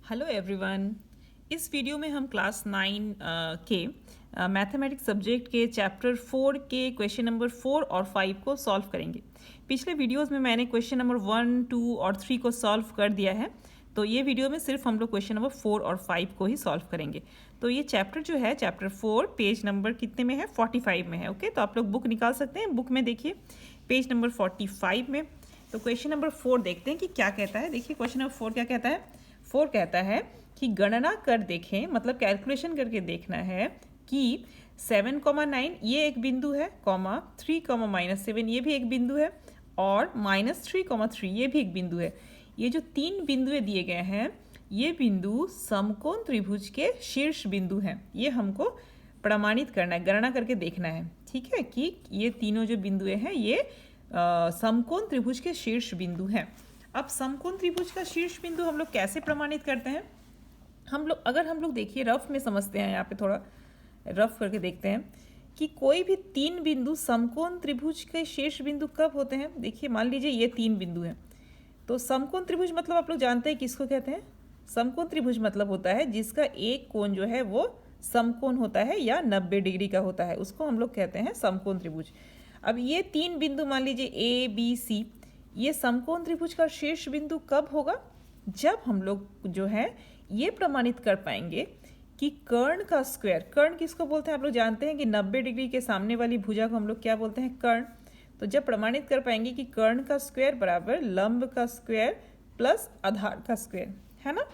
Hello everyone. इस video में हम क्लास 9 के मैथमेटिक्स सब्जेक्ट के चैप्टर 4 के क्वेश्चन नंबर 4 और 5 को सॉल्व करेंगे। पिछले वीडियोस में मैंने क्वेश्चन नंबर 1, 2 और 3 को सॉल्व कर दिया है, तो ये वीडियो में सिर्फ हम लोग क्वेश्चन नंबर 4 और 5 को ही सॉल्व करेंगे। तो ये चैप्टर जो है चैप्टर 4 पेज नंबर कितने में है, 45 में है। ओके, तो आप लोग बुक निकाल सकते हैं। बुक में देखिए पेज नंबर 45 में। तो क्वेश्चन नंबर 4 देखते हैं कि क्या कहता है। देखिए क्वेश्चन नंबर 4 क्या कहता है। 4 कहता है कि गणना कर देखें, मतलब कैलकुलेशन करके देखना है कि 7,9 ये एक बिंदु है, कॉमा 3,-7 ये भी एक बिंदु है, और -3,3 ये भी एक बिंदु है। ये जो तीन बिंदुएं दिए गए हैं, ये बिंदु समकोण त्रिभुज के शीर्ष बिंदु हैं। ये हमको प्रमाणित करना है, गणना करके देखना है। ठीक है, कि ये तीनों जो बिंदुएं हैं ये समकोण त्रिभुज के शीर्ष बिंदु हैं। अब समकोण त्रिभुज का शीर्ष बिंदु हम लोग कैसे प्रमाणित करते हैं। अगर हम लोग देखिए रफ में समझते हैं, यहाँ पे थोड़ा रफ करके देखते हैं कि कोई भी तीन बिंदु समकोण त्रिभुज के शीर्ष बिंदु कब होते हैं। देखिए मान लीजिए ये तीन बिंदु हैं, तो समकोण त्रिभुज मतलब आप लोग जानते हैं किसको कहते हैं। समकोण त्रिभुज मतलब होता है जिसका एक कोण जो है वो समकोण होता है या 90 डिग्री का होता है, उसको हम लोग कहते हैं समकोण त्रिभुज। अब ये तीन बिंदु मान लीजिए ए बी सी, ये समकोण त्रिभुज का शीर्ष बिंदु कब होगा, जब हम लोग जो है ये प्रमाणित कर पाएंगे कि कर्ण का स्क्वायर, कर्ण किसको बोलते हैं आप लोग जानते हैं कि 90 डिग्री के सामने वाली भुजा को हम लोग क्या बोलते हैं, कर्ण। तो जब प्रमाणित कर पाएंगे कि कर्ण का स्क्वायर बराबर लंब का स्क्वायर प्लस आधार का स्क्वायर, है ना।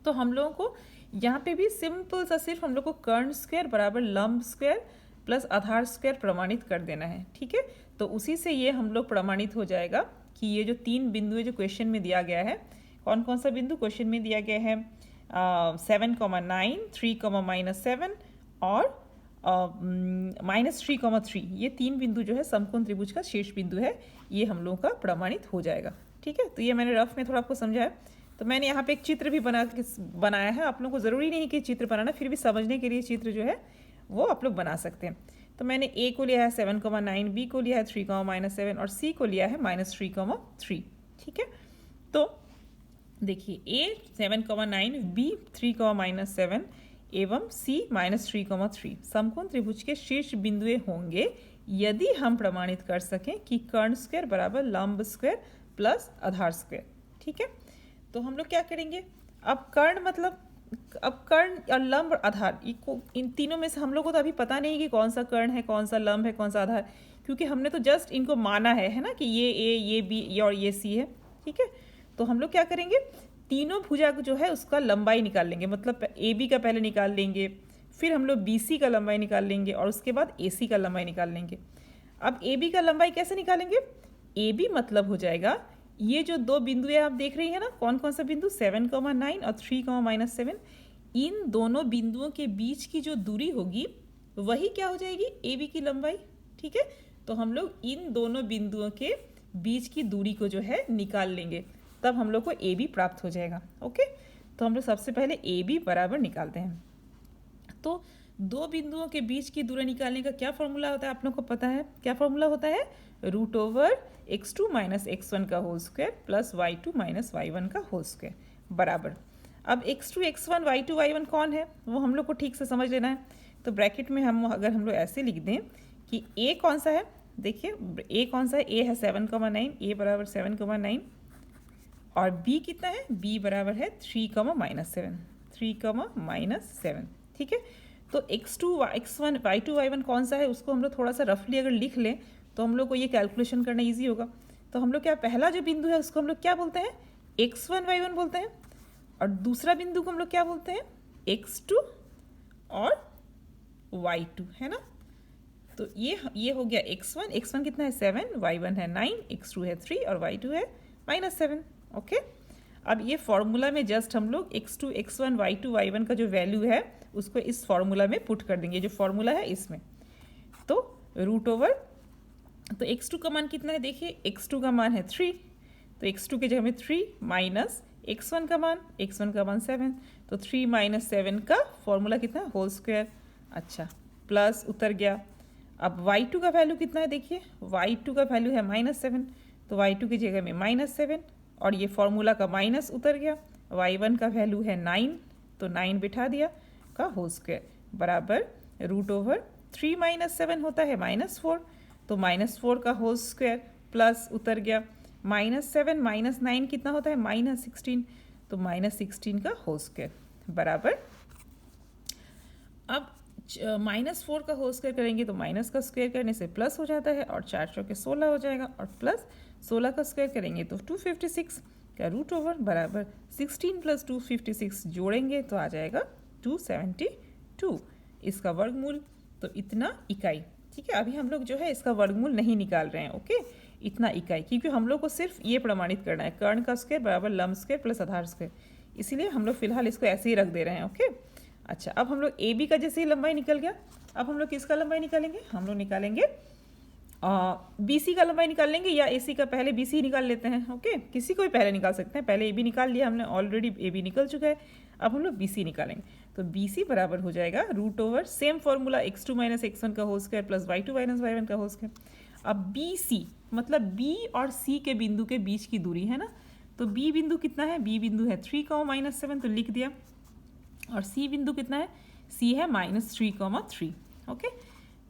तो हम लोगों को यहाँ पे भी सिंपल सा सिर्फ हम लोग को कर्ण स्क्वायर बराबर लंब स्क्वायर प्लस आधार स्क्वायर प्रमाणित कर देना है। ठीक है, तो उसी से ये हम लोग प्रमाणित हो जाएगा कि ये जो तीन बिंदु है जो क्वेश्चन में दिया गया है, कौन कौन सा बिंदु क्वेश्चन में दिया गया है, 7,9, 3,-7 और -3,3, ये तीन बिंदु जो है समकोण त्रिभुज का शीर्ष बिंदु है, ये हम लोगों का प्रमाणित हो जाएगा। ठीक है, तो ये मैंने रफ में थोड़ा आपको समझाया। तो मैंने यहाँ पे एक चित्र भी बनाया है। आप लोगों को ज़रूरी नहीं कि चित्र बनाना, फिर भी समझने के लिए चित्र जो है वो आप लोग बना सकते हैं। तो मैंने ए को लिया है 7,9, बी को लिया है 3,-7 और सी को लिया है -3,3। ठीक है, तो देखिए ए 7,9, बी 3,-7 एवं सी -3,3 समकोण त्रिभुज के शीर्ष बिंदुएं होंगे यदि हम प्रमाणित कर सकें कि कर्ण स्क्वायर बराबर लंब स्क्वायर प्लस आधार स्क्वायर। ठीक है, तो हम लोग क्या करेंगे। अब कर्ण और लंब और आधार, इन तीनों में से हम लोग को तो अभी पता नहीं कि कौन सा कर्ण है, कौन सा लंब है, कौन सा आधार, क्योंकि हमने तो जस्ट इनको माना है ना, कि ये ए, ये बी, ये और ये सी है। ठीक है, तो हम लोग क्या करेंगे, तीनों भुजा जो है उसका लंबाई निकाल लेंगे, मतलब ए बी का पहले निकाल लेंगे, फिर हम लोग बी सी का लंबाई निकाल लेंगे और उसके बाद ए सी का लंबाई निकाल लेंगे। अब ए बी का लंबाई कैसे निकालेंगे, ए बी मतलब हो जाएगा ये जो दो बिंदु आप देख रही है ना, कौन कौन सा बिंदु, 7,9 और 3,-7, इन दोनों बिंदुओं के बीच की जो दूरी होगी वही क्या हो जाएगी, ए बी की लंबाई। ठीक है, तो हम लोग इन दोनों बिंदुओं के बीच की दूरी को जो है निकाल लेंगे, तब हम लोग को ए बी प्राप्त हो जाएगा। ओके, तो हम लोग सबसे पहले ए बी बराबर निकालते हैं। तो दो बिंदुओं के बीच की दूरी निकालने का क्या फॉर्मूला होता है आप लोग को पता है, क्या फॉर्मूला होता है, √x2 - x1 का whole square plus y2 - y1 का होल स्क्वायर बराबर। अब x2 x1 y2 y1 कौन है वो हम लोग को ठीक से समझ लेना है। तो ब्रैकेट में अगर हम लोग ऐसे लिख दें कि a कौन सा है, देखिए a कौन सा है, a है 7,9, a बराबर 7,9 और b कितना है, b बराबर है 3,-7, 3,-7। ठीक है, तो x2 x1 y2 y1 कौन सा है उसको हम लोग थोड़ा सा रफली अगर लिख लें तो हम लोग को ये कैलकुलेशन करना इजी होगा। तो हम लोग क्या, पहला जो बिंदु है उसको हम लोग क्या बोलते हैं, x1 y1 बोलते हैं, और दूसरा बिंदु को हम लोग क्या बोलते हैं, x2 और y2, है ना। तो ये हो गया x1, x1 कितना है 7, y1 है 9, x2 है 3 और y2 है -7। ओके, अब ये फॉर्मूला में जस्ट हम लोग x2 x1 y2 y1 का जो वैल्यू है उसको इस फॉर्मूला में पुट कर देंगे, जो फॉर्मूला है इसमें। तो तो x2 का मान कितना है, देखिए x2 का मान है 3, तो x2 के जगह में 3 माइनस x1 का मान 7, तो 3 - 7 का फॉर्मूला कितना है, होल स्क्वायर। अच्छा, प्लस उतर गया। अब y2 का वैल्यू कितना है, देखिए y2 का वैल्यू है -7, तो y2 की जगह में -7 और ये फॉर्मूला का माइनस उतर गया, y1 का वैल्यू है 9, तो 9 बिठा दिया का होल स्क्वायर बराबर रूट ओवर 3 माइनस 7 होता है -4, तो -4 का होल स्क्वायर प्लस उतर गया -7 माइनस 9 कितना होता है -16, तो -16 का होल स्क्वायर बराबर, अब -4 का होल स्क्वायर करेंगे तो माइनस का स्क्वायर करने से प्लस हो जाता है और 4 चौके 16 हो जाएगा, और प्लस 16 का स्क्वायर करेंगे तो 256 का रूट ओवर बराबर 16 प्लस 256 जोड़ेंगे तो आ जाएगा 272, इसका वर्गमूल तो इतना इकाई। ठीक है, अभी हम लोग जो है इसका वर्गमूल नहीं निकाल रहे हैं, ओके, इतना इकाई, क्योंकि हम लोग को सिर्फ ये प्रमाणित करना है कर्ण का स्क्वायर बराबर लंब स्क्वायर प्लस आधार स्क्वायर, इसीलिए हम लोग फिलहाल इसको ऐसे ही रख दे रहे हैं, ओके। अच्छा, अब हम लोग ए बी का जैसे ही लंबाई निकल गया, अब हम लोग किसका लंबाई निकालेंगे, हम लोग निकालेंगे बी सी का लंबाई निकाल लेंगे, या ए सी का पहले बी सी निकाल लेते हैं, ओके, किसी को भी पहले निकाल सकते हैं, पहले ए बी निकाल लिया हमने, ऑलरेडी ए बी निकल चुका है, अब हम लोग बी सी निकालेंगे, तो बी सी बराबर हो जाएगा root over same formula x2 minus x1 का whole square plus y2 minus y1 का होल स्क्वायर। अब बी सी मतलब बी और सी के बिंदु के बीच की दूरी है ना, तो बी बिंदु कितना है, बी बिंदु है 3, -7 तो लिख दिया, और सी बिंदु कितना है, सी है -3, ओके।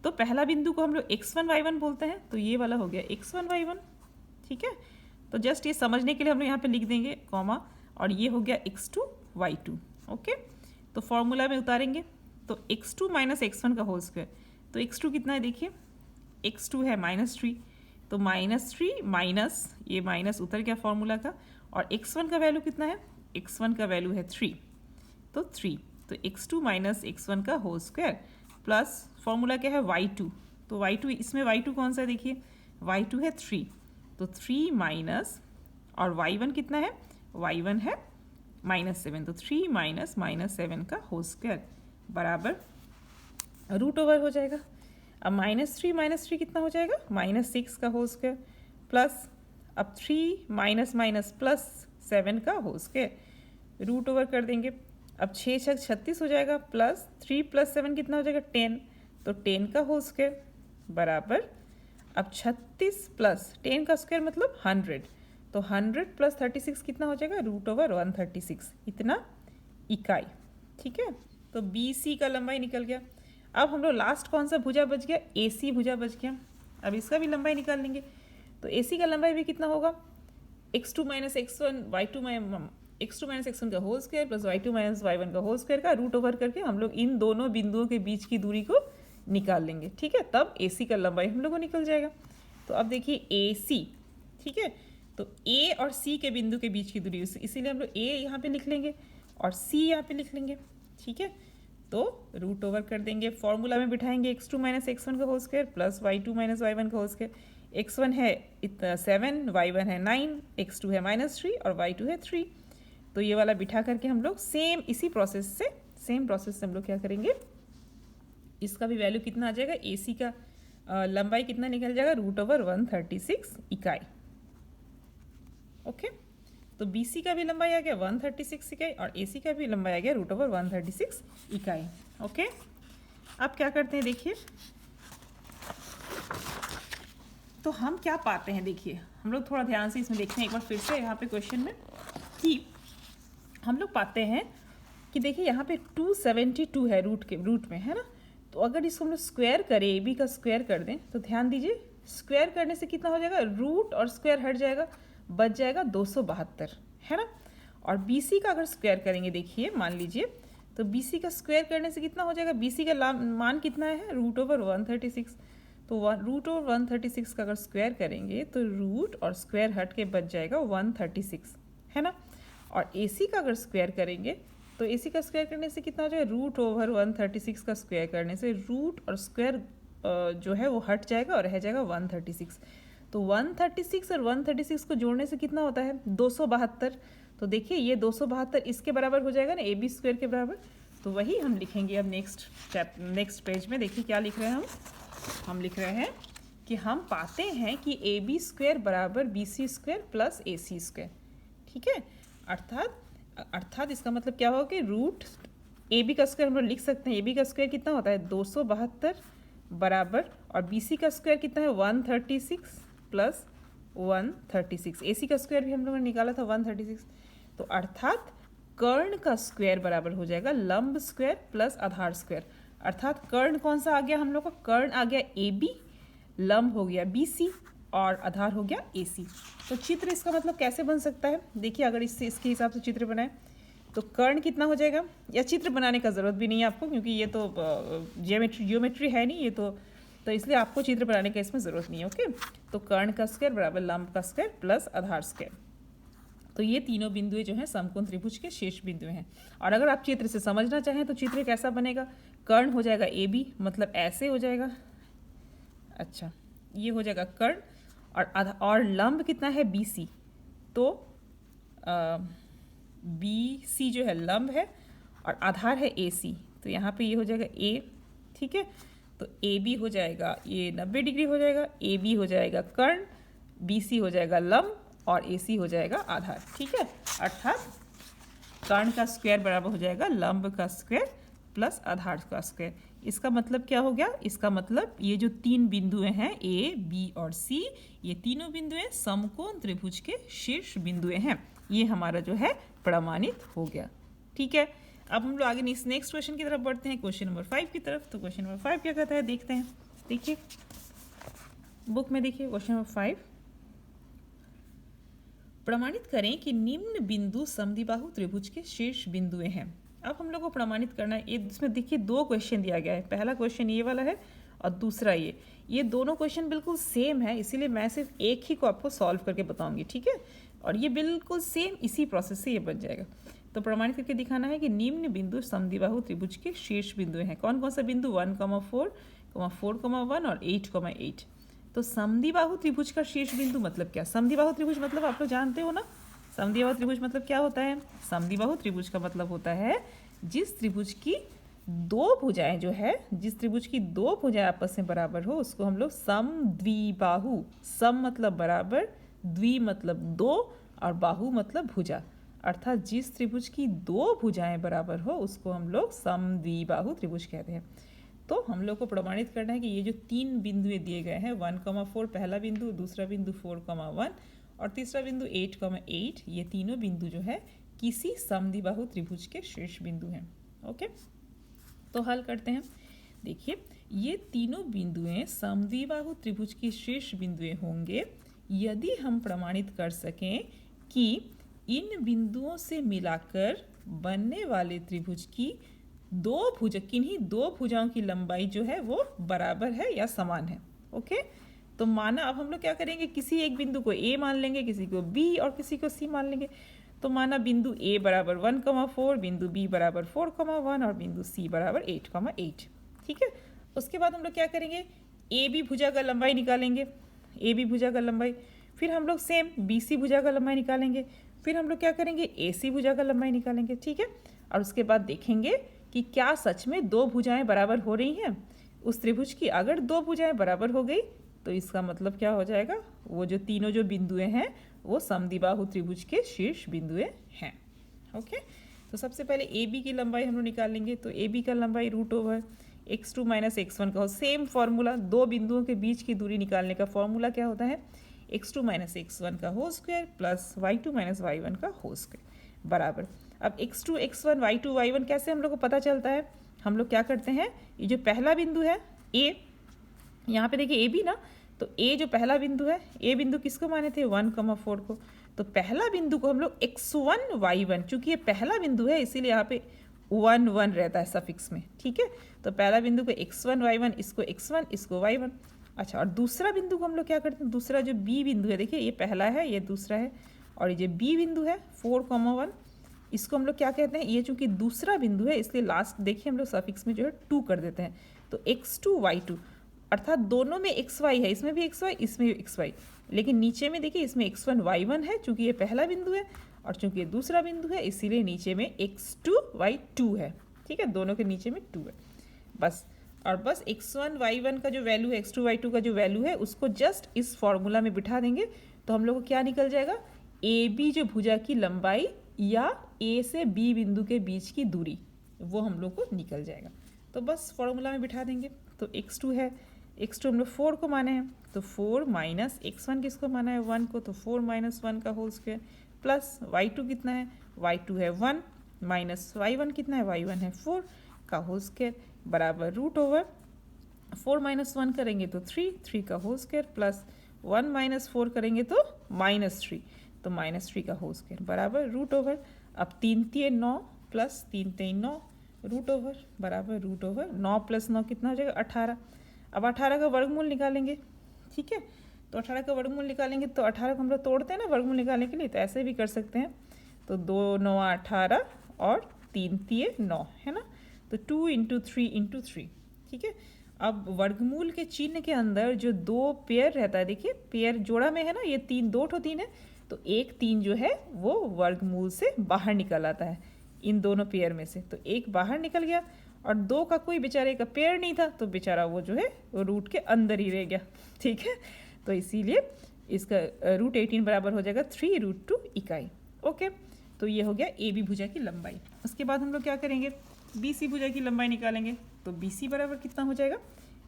तो पहला बिंदु को हम लोग x1 y1 बोलते हैं, तो ये वाला हो गया x1 y1, ठीक है। तो जस्ट ये समझने के लिए हम लोग यहाँ पे लिख देंगे कॉमा, और ये हो गया x2 y2, ओके। तो फॉर्मूला में उतारेंगे तो x2 माइनस x1 का होल स्क्वायर, तो x2 कितना है देखिए, x2 है -3, तो -3 माइनस ये माइनस उतर गया फॉर्मूला का, और x1 का वैल्यू कितना है, x1 का वैल्यू है 3, तो 3, तो x2 माइनस x1 का होल स्क्वायर प्लस फॉर्मूला क्या है y2, तो y2 इसमें y2 कौन सा है देखिए, y2 है 3, तो 3 माइनस, और y1 कितना है, y1 है -7, तो 3 माइनस -7 का होल स्क्वायर बराबर रूट ओवर हो जाएगा। अब -3 कितना हो जाएगा, -6 का होल स्क्वायर प्लस, अब 3 माइनस प्लस 7 का होल स्क्वायर रूट ओवर कर देंगे, अब 6 6 36 हो जाएगा, प्लस 3 प्लस 7 कितना हो जाएगा 10, तो 10 का होल स्क्वायर बराबर, अब 36 प्लस 10 का स्क्वायर मतलब 100, तो 100 प्लस 36 कितना हो जाएगा, रूट ओवर 136, इतना इकाई। ठीक है, तो बी सी का लंबाई निकल गया। अब हम लोग लास्ट कौन सा भुजा बच गया, ए सी भुजा बच गया। अब इसका भी लंबाई निकाल लेंगे, तो ए सी का लंबाई भी कितना होगा, x2 minus x1 x2 minus x1 का whole square plus y2 minus y1 का होल स्क्वायर का रूट ओवर करके हम लोग इन दोनों बिंदुओं के बीच की दूरी को निकाल लेंगे। ठीक है, तब ए सी का लंबाई हम लोग को निकल जाएगा। तो अब देखिए ए सी, ठीक है, तो ए और सी के बिंदु के बीच की दूरी, इसीलिए हम लोग ए यहाँ पे लिख लेंगे और सी यहाँ पे लिख लेंगे। ठीक है, तो रूट ओवर कर देंगे, फॉर्मूला में बिठाएंगे x2 माइनस x1 का whole square plus y2 minus y1 का होल स्क्वायर। x1 है 7, y1 है 9, x2 है -3 और y2 है 3। तो ये वाला बिठा करके हम लोग सेम प्रोसेस से हम लोग क्या करेंगे, इसका भी वैल्यू कितना आ जाएगा, ए सी का लंबाई कितना निकल जाएगा, रूट ओवर 136 इकाई। ओके, तो बी सी का भी लंबाई आ गया 136 इकाई और ए सी का भी लंबाई आ गया रूट ओवर 136 इकाई। ओके, अब क्या करते हैं देखिए, तो हम क्या पाते हैं, देखिए हम लोग थोड़ा ध्यान से इसमें देखते हैं एक बार फिर से यहाँ पे क्वेश्चन में, कि हम लोग पाते हैं कि देखिए यहाँ पे 272 है रूट में, है ना। तो अगर इसको हम लोग स्क्वायर करें, ए बी का स्क्वायर कर दें, तो ध्यान दीजिए स्क्वायर करने से कितना हो जाएगा, रूट और स्क्वायर हट जाएगा, बच जाएगा 272, है ना। और बी सी का अगर स्क्वायर करेंगे, देखिए मान लीजिए, तो बी सी का स्क्वायर करने से कितना हो जाएगा, बी सी का मान कितना है, रूट ओवर 136। तो रूट ओवर 136 का अगर स्क्वायर करेंगे तो रूट और स्क्वायर हट के बच जाएगा 136, है ना। और ए सी का अगर स्क्वायर करेंगे तो ए सी का स्क्वायर करने से कितना हो जाएगा, रूट ओवर 136 का स्क्वायर करने से रूट और स्क्वायर जो है वो हट जाएगा और रह जाएगा 136। तो 136 और 136 को जोड़ने से कितना होता है, 272। तो देखिए ये 272 इसके बराबर हो जाएगा ना, ए बी स्क्वायर के बराबर। तो वही हम लिखेंगे अब नेक्स्ट पेज में। देखिए क्या लिख रहे हैं हम लिख रहे हैं कि हम पाते हैं कि ए बी स्क्वायर बराबर बी सी स्क्वायर प्लस ए सी स्क्वायर। ठीक है, अर्थात इसका मतलब क्या होगा कि रूट ए बी का स्क्वायर हम लोग लिख सकते हैं, ए बी का स्क्वायर कितना होता है 272 बराबर, और बी सी का स्क्वायर कितना है 136 प्लस 136। ए सी का स्क्वायर भी हम लोगों ने निकाला था 136। तो अर्थात कर्ण का स्क्वायर बराबर हो जाएगा लंब स्क्वायर प्लस आधार स्क्वायर। अर्थात कर्ण कौन सा आ गया हम लोग का, कर्ण आ गया AB, लंब हो गया BC और आधार हो गया AC। तो चित्र इसका मतलब कैसे बन सकता है, देखिए अगर इसके हिसाब से चित्र बनाए तो कर्ण कितना हो जाएगा, या चित्र बनाने का ज़रूरत भी नहीं है आपको क्योंकि ये तो जियोमेट्री है नहीं, ये तो इसलिए आपको चित्र बनाने का इसमें ज़रूरत नहीं है। ओके, तो कर्ण का स्क्वायर बराबर लंब का स्क्वायर प्लस आधार स्क्वायर। तो ये तीनों बिंदुएं जो हैं समकोण त्रिभुज के शीर्ष बिंदु हैं। और अगर आप चित्र से समझना चाहें तो चित्र कैसा बनेगा, कर्ण हो जाएगा AB, मतलब ऐसे हो जाएगा, अच्छा ये हो जाएगा कर्ण, और लंब कितना है BC, तो BC जो है लंब है और आधार है AC, तो यहाँ पे ये हो जाएगा A, ठीक है। तो AB हो जाएगा ये 90 डिग्री हो जाएगा, AB हो जाएगा कर्ण, BC हो जाएगा लंब और AC हो जाएगा आधार, ठीक है। अर्थात कर्ण का स्क्वायर बराबर हो जाएगा लंब का स्क्वायर प्लस आधार का स्क्वायर। इसका मतलब क्या हो गया, इसका मतलब ये जो तीन बिंदुएं हैं A, B और C, ये तीनों बिंदुएं समकोण त्रिभुज के शीर्ष बिंदुएं हैं। ये हमारा जो है प्रमाणित हो गया, ठीक है। अब हम लोग आगे नेक्स्ट क्वेश्चन की तरफ बढ़ते हैं, क्वेश्चन नंबर 5 की तरफ। तो क्वेश्चन नंबर 5 क्या कहता है देखते हैं, देखिए बुक में देखिए क्वेश्चन नंबर 5, प्रमाणित करें कि निम्न बिंदु समद्विबाहु त्रिभुज के शीर्ष बिंदुएं हैं। अब हम लोग को प्रमाणित करना है, इसमें देखिए दो क्वेश्चन दिया गया है, पहला क्वेश्चन ये वाला है और दूसरा ये दोनों क्वेश्चन बिल्कुल सेम है, इसीलिए मैं सिर्फ एक ही को आपको सॉल्व करके बताऊंगी, ठीक है। और ये बिल्कुल सेम इसी प्रोसेस से ये बन जाएगा। तो प्रमाणित करके दिखाना है कि निम्न बिंदु समद्विबाहु त्रिभुज के शीर्ष बिंदु हैं। कौन कौन सा बिंदु, 1, 4, 4, 1 और 8, 8। तो समद्विबाहु त्रिभुज का शीर्ष बिंदु मतलब क्या, समद्विबाहु त्रिभुज मतलब आप लोग जानते हो ना, समद्विबाहु त्रिभुज मतलब क्या होता है, समद्विबाहु त्रिभुज का मतलब होता है जिस त्रिभुज की दो भुजाएं जो है, जिस त्रिभुज की दो भुजाएं आपस में बराबर हो उसको हम लोग समद्विबाहु, सम मतलब बराबर, द्वि मतलब दो और बाहु मतलब भुजा, अर्थात जिस त्रिभुज की दो भुजाएं बराबर हो उसको हम लोग समद्विबाहु त्रिभुज कहते हैं। तो हम लोग को प्रमाणित करना है कि ये जो तीन बिंदुएं दिए गए हैं, 1, 4 पहला बिंदु, दूसरा बिंदु 4, 1 और तीसरा बिंदु 8, 8, ये तीनों बिंदु जो है किसी समद्विबाहु त्रिभुज के शीर्ष बिंदु हैं। ओके, तो हल करते हैं। देखिए ये तीनों बिंदुएं समद्विबाहु त्रिभुज की शीर्ष बिंदुएं होंगे यदि हम प्रमाणित कर सकें कि इन बिंदुओं से मिलाकर बनने वाले त्रिभुज की किन्हीं दो भुजाओं की लंबाई जो है वो बराबर है या समान है। ओके, तो माना अब हम लोग क्या करेंगे, किसी एक बिंदु को A मान लेंगे, किसी को B और किसी को C मान लेंगे। तो माना बिंदु A बराबर 1, 4, बिंदु B बराबर 4, 1 और बिंदु C बराबर 8, 8, ठीक है। उसके बाद हम लोग क्या करेंगे, AB भुजा का लंबाई निकालेंगे, AB भुजा का लंबाई, फिर हम लोग सेम BC भुजा का लंबाई निकालेंगे, फिर हम लोग क्या करेंगे AC भुजा का लंबाई निकालेंगे, ठीक है। और उसके बाद देखेंगे कि क्या सच में दो भुजाएं बराबर हो रही हैं उस त्रिभुज की। अगर दो भुजाएं बराबर हो गई तो इसका मतलब क्या हो जाएगा, वो जो तीनों जो बिंदुएं हैं वो समद्विबाहु त्रिभुज के शीर्ष बिंदुएं हैं। ओके, तो सबसे पहले AB की लंबाई हम लोग निकाल लेंगे। तो AB का लंबाई √x2 - x1 का हो, सेम फॉर्मूला, दो बिंदुओं के बीच की दूरी निकालने का फॉर्मूला क्या होता है, x2 - x1 का whole square plus y2 - y1 का होल स्क्वायर बराबर। अब x2 x1 y2 y1 कैसे हम लोग को पता चलता है, हम लोग क्या करते हैं, ये जो पहला बिंदु है A, यहाँ पे देखिए AB ना, तो A जो पहला बिंदु है, A बिंदु किसको माने थे, 1, 4 को। तो पहला बिंदु को हम लोग x1 y1, चूंकि ये पहला बिंदु है इसीलिए यहाँ पे 1, 1 रहता है सफिक्स में, ठीक है। तो पहला बिंदु को x1 y1, इसको x1 इसको y1। अच्छा, और दूसरा बिंदु को हम लोग क्या करते हैं, दूसरा जो B बिंदु है, देखिए ये पहला है ये दूसरा है, और ये जो B बिंदु है 4, 1, इसको हम लोग क्या कहते हैं, ये चूंकि दूसरा बिंदु है इसलिए लास्ट देखिए हम लोग सफिक्स में जो है 2 कर देते हैं। तो x2 y2, अर्थात दोनों में xy है, इसमें भी xy इसमें भी xy, लेकिन नीचे में देखिए इसमें x1 y1 है चूंकि ये पहला बिंदु है, और चूंकि ये दूसरा बिंदु है इसीलिए नीचे में x2 y2 है, ठीक है, दोनों के नीचे में 2 है बस। और बस x1 y1 का जो वैल्यू है, x2 y2 का जो वैल्यू है उसको जस्ट इस फॉर्मूला में बिठा देंगे तो हम लोग को क्या निकल जाएगा, AB जो भुजा की लंबाई या A से B बिंदु के बीच की दूरी, वो हम लोग को निकल जाएगा। तो बस फॉर्मूला में बिठा देंगे। तो x2 है, x2 हम लोग 4 को माने हैं, तो 4 - x1 किसको माना है, 1 को, तो 4 - 1 का होल स्क्वायर प्लस y2 कितना है, y2 है 1 माइनस y1 कितना है, y1 है 4 का होल स्क्वायर बराबर रूट ओवर 4 माइनस 1 करेंगे तो 3 का होल स्क्वायर प्लस 1 माइनस 4 करेंगे तो -3, तो -3 का होल स्क्वायर बराबर रूट ओवर, अब 3 3 9 प्लस 3 3 9 रूट ओवर बराबर रूट ओवर 9 प्लस 9 कितना हो जाएगा 18। अब 18 का वर्गमूल निकालेंगे, ठीक है, तो 18 का वर्गमूल निकालेंगे तो 18 को हम लोग तोड़ते हैं ना वर्गमूल निकालने के लिए, तो ऐसे भी कर सकते हैं। तो 2 9 18 और 3 3 9 है ना, तो 2 × 3 × 3, ठीक है। अब वर्गमूल के चिन्ह के अंदर जो 2 पेयर रहता है, देखिए पेयर जोड़ा में है ना, ये 3 2 ठो 3 है, तो एक 3 जो है वो वर्गमूल से बाहर निकल आता है इन दोनों पेयर में से, तो एक बाहर निकल गया और 2 का कोई बेचारे का पेयर नहीं था, तो बेचारा वो जो है वो रूट के अंदर ही रह गया, ठीक है। तो इसीलिए इसका रूट 18 बराबर हो जाएगा 3√2 इकाई। ओके, तो ये हो गया ए बी भुजा की लंबाई। उसके बाद हम लोग क्या करेंगे, बी सी भुजा की लंबाई निकालेंगे। तो बी सी बराबर कितना हो जाएगा,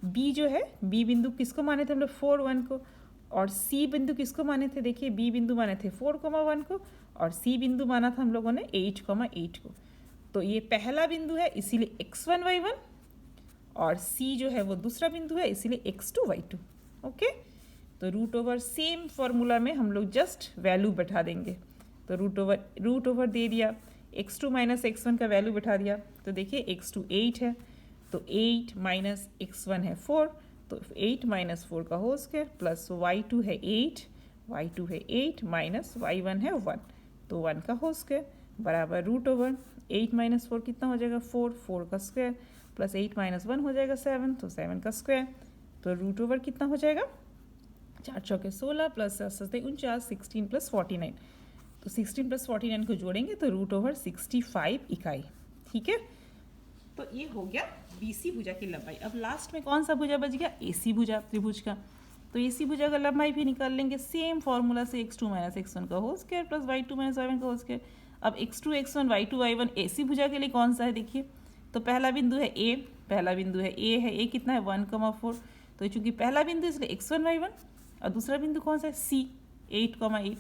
बी जो है, बी बिंदु किसको माने थे हम लोग 4 1 को, और सी बिंदु किसको माने थे, देखिए बी बिंदु माने थे 4 1 को, और सी बिंदु माना था हम लोगों ने 8 8 को। तो ये पहला बिंदु है इसीलिए x1 y1, और सी जो है वो दूसरा बिंदु है इसीलिए x2 y2। ओके, तो रूट ओवर सेम फॉर्मूला में हम लोग जस्ट वैल्यू बैठा देंगे। तो रूट ओवर दे दिया, x2 माइनस x1 का वैल्यू बैठा दिया, तो देखिए x2 8 है, तो 8 माइनस x1 है 4, तो 8 माइनस 4 का होल स्क्वायर प्लस y2 है 8 माइनस y1 है 1, तो 1 का होल स्क्वायर बराबर रूट ओवर 8 माइनस 4 कितना हो जाएगा 4 का स्क्वायर प्लस 8 माइनस 1 हो जाएगा 7, तो 7 का स्क्वायर, तो रूट ओवर कितना हो जाएगा 4 चौके 16 प्लस 49 16 प्लस 49, तो 16 प्लस 49 को जोड़ेंगे तो रूट ओवर 65 इकाई, ठीक है। तो ये हो गया बीसी भुजा की लंबाई। अब लास्ट में कौन सा भुजा बच गया, एसी भुजा त्रिभुज का। तो एसी भुजा का लंबाई भी निकाल लेंगे सेम फॉर्मूला से, x2 माइनस x1 का whole square plus y2 minus y1 का होल स्क्वायर। अब x2 x1 y2 y1 AC भुजा के लिए कौन सा है, देखिए तो पहला बिंदु है a, a कितना है 1,4, तो चूंकि पहला बिंदु इसलिए x1 y1, और दूसरा बिंदु कौन सा है c 8,8,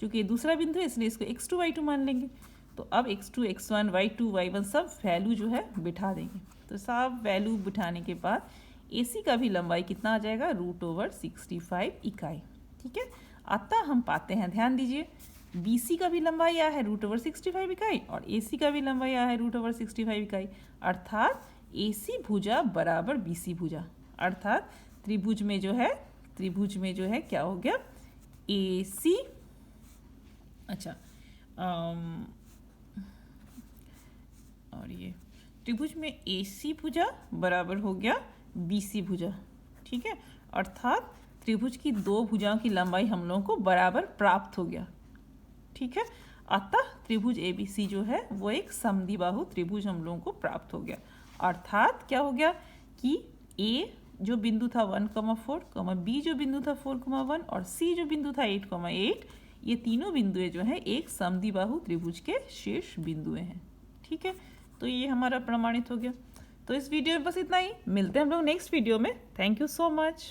चूंकि दूसरा बिंदु है इसलिए इसको x2 y2 मान लेंगे। तो अब x2 x1 y2 y1 सब वैल्यू जो है बिठा देंगे, तो सब वैल्यू बिठाने के बाद AC का भी लंबाई कितना आ जाएगा, रूट ओवर 65 इकाई, ठीक है। अतः हम पाते हैं, ध्यान दीजिए, BC का भी लंबाई आया है रूट ओवर 65 इकाई और AC का भी लंबाई आया है रूट ओवर 65 इकाई, अर्थात AC भुजा बराबर BC भुजा, अर्थात त्रिभुज में जो है क्या हो गया AC, अच्छा और ये त्रिभुज में AC भुजा बराबर हो गया BC भुजा, ठीक है, अर्थात त्रिभुज की 2 भुजाओं की लंबाई हम लोगों को बराबर प्राप्त हो गया, ठीक है। अतः त्रिभुज ABC जो है वो एक समद्विबाहु त्रिभुज हम लोगों को प्राप्त हो गया, अर्थात क्या हो गया कि A जो बिंदु था 1,4, B जो बिंदु था 4,1 और C जो बिंदु था 8,8, ये तीनों बिंदुएं जो है एक समद्विबाहु त्रिभुज के शीर्ष बिंदुएं हैं, ठीक है। तो ये हमारा प्रमाणित हो गया। तो इस वीडियो में बस इतना ही, मिलते हैं हम लोग नेक्स्ट वीडियो में। Thank you so much.